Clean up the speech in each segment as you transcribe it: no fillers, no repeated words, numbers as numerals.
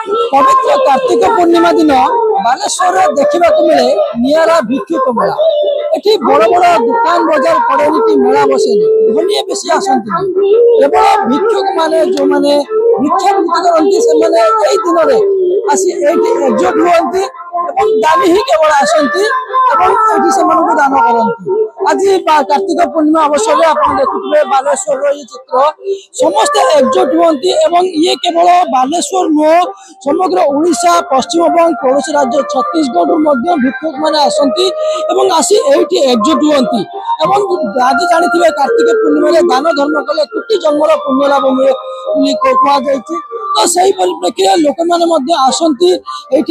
पवित्र कार्तिक पूर्णिमा दिन बालेश्वर देखा मिले निरा भिक्षुक मेला। ये बड़ बड़ दुकान बजार पड़े मेला बसे धनी बेसी आसती केवल भिक्षुक माने जो मैंने भिक्षावृत्ति करती से दिन में आसी एकजुट हुए दानी ही केवल आसती दान करती। आज कार्तिक पूर्णिमा अवसर में आप देखुए बालेश्वर ये चित्र समस्ते एकजुट हुए ये केवल बालेश्वर नुह समग्र ओडिशा पश्चिम बंग पड़ोसी राज्य छत्तीसगढ़ भिक्षुक मैंने आसती आसी एकजुट हुए। आज जानी कार्तिक पूर्णिमा दान धर्म कले कोटि जन्मर पुण्य लाभ मिले कहुई। तो सही परिप्रेक्षी लोक मैंने आसती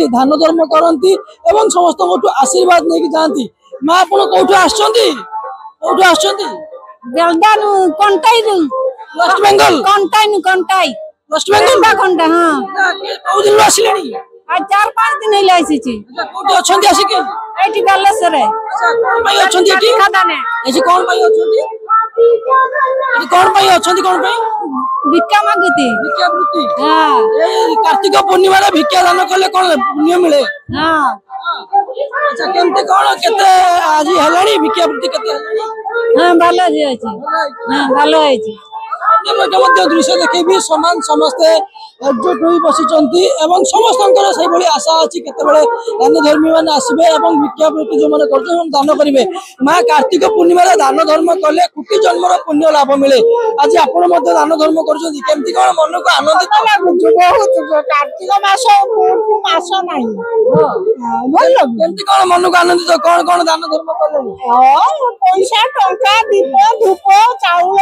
दान धर्म करती समस्त आशीर्वाद नहीं जाती। माँ आप कौटू आसुँच वेस्ट बेंगल वेस्ट बेंगल हाँ कौ दिन आसिले 4-5 दिन आसी बालेश्वर कौन भिक्षा मागुती कार्तिक पूर्णिमा भिक्षा दान कले कौन पुण्य मिले। अच्छा केमते कौन केते आज हलाणी भिक्षावृत्ति केते हलाणी। हां भलो अछि हां भलो अछि दृश्य देखे समान समस्ते एकजुट हो बसी समस्त आशा अच्छी केतबेले दान धर्मी मैंने आसबे भिक्षावृत्ति जो मैंने दान करेंगे। माँ कार्तिक पूर्णिमा दान धर्म कले कोटि जन्मर पुण्य लाभ मिले। आज आपण दान धर्म करमती कौन मन को आनंदित बहुत कार्तिक मास नहीं कौन मन को आनंदित कौन कौन दान धर्म कले पैसा टंका दीप धूप चाउल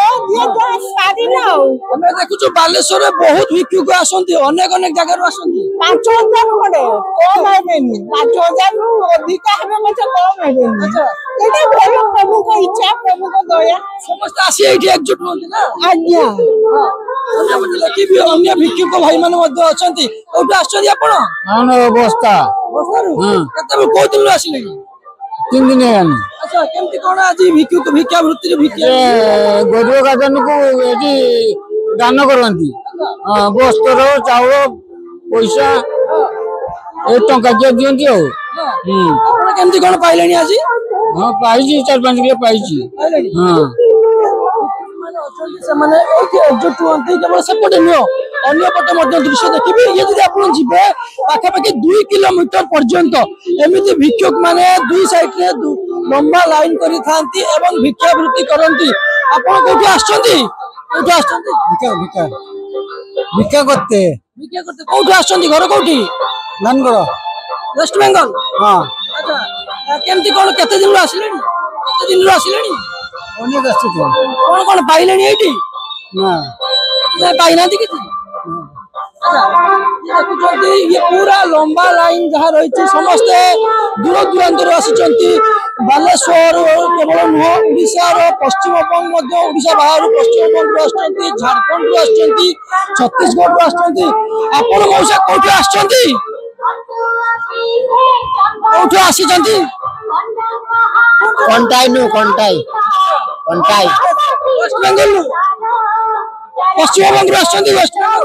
देखु बालेश्वर बहुत भिक्षुक आसती अनेक अनेक जगह आसती 5,000 खड़े कम हेबेनी 5,000 अधिक हेबे मते कम हेबेनी। अच्छा एटा प्रभु को इच्छा प्रभु को दया समस्त आसी एठी एकजुट होती ना। आज्ञा अन्य मते लकी भी अन्य भिक्षुक भाई माने मध्ये अछंती ओटा आछंती आपण आन अवस्था केते को दिन आसिले 3 दिन यानी। अच्छा केमती कोन आज भिक्षुक भिक्षावृत्ति भिक्षा गरीब गाजन को एठी दान करती वस्त्र चाउल पैसा ए टंका किए दियंती केमती कोन पाइलेनी आज। हां पाइची 4-5 किलो पाइची हां माने एकजुट हुए केवल सेपटे नुह अन्य पटे दृश्य देखिए ये जब आप जी पाखापाखि 2 किलोमीटर पर्यंत एमती भिक्षुक माने 2 साइड रे लंबा लाइन करी थांती एवं भिक्षावृत्ति करती। आपण कोठी आछंती भिक्षा करते कोठी आछंती घर कोठी नानगढ़ वेस्ट बेंगल हां। अच्छा केमती कोन केते दिन आसिलेनी अनेक आछते कोन कोन पाइलेनी एठी ना पाइना किसी। ये पूरा लंबा लाइन जहाँ रही समस्ते दूर दूरांतर आसी बालेश्वर केवल नुह ओडिशा पश्चिम बंग ओडिशा बाहर पश्चिम बंग आसती झारखंड आसती छत्तीसगढ़ आसती। आपण मौसा कौटी आसती कौटी आसी वेस्ट बेंगल पश्चिम बंग आसती वेस्ट बेंगल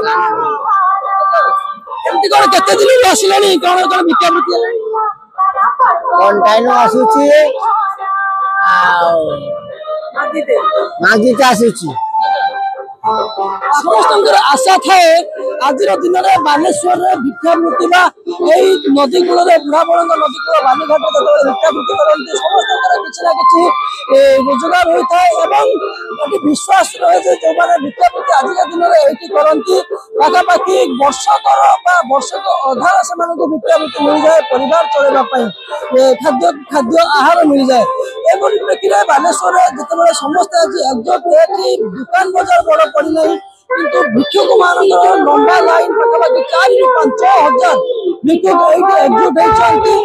एमती कौन केते दिन आसिलानी कौन कौन भिक्षावृत्ति कंटाइनो आसुची मागीते आसुची समस्त आशा थाए आज दिन में बालेश्वर भिक्षावृत्ति नदी कूल बुढ़ाबण नदी कूल बालीघाट भिक्षावृत्ति करते समस्त किसी रोजगार होता है विश्वास रहे जो मैंने भिक्षावृत्ति आज दिन में ये करती पाखापाखि वर्षकर वर्षक अधार से भिक्षावृत्ति मिल जाए परिवार चलवाई खाद्य आहार मिल जाए। ये प्रेक्षी बालेश्वर जिते समस्त आज एकजुट दुकान बजार बड़ पड़ना किंतु भिक्षुक मान लंबा लाइन पाखापाखि 4,000 से 5,000 भिक्षुक एकजुट होती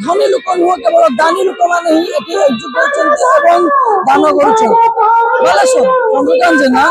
धनी लोक नुह केवल दानी लोक मैंने ही एकजुट होती दान कर। बालेश्वर चंद्रकांत जेना।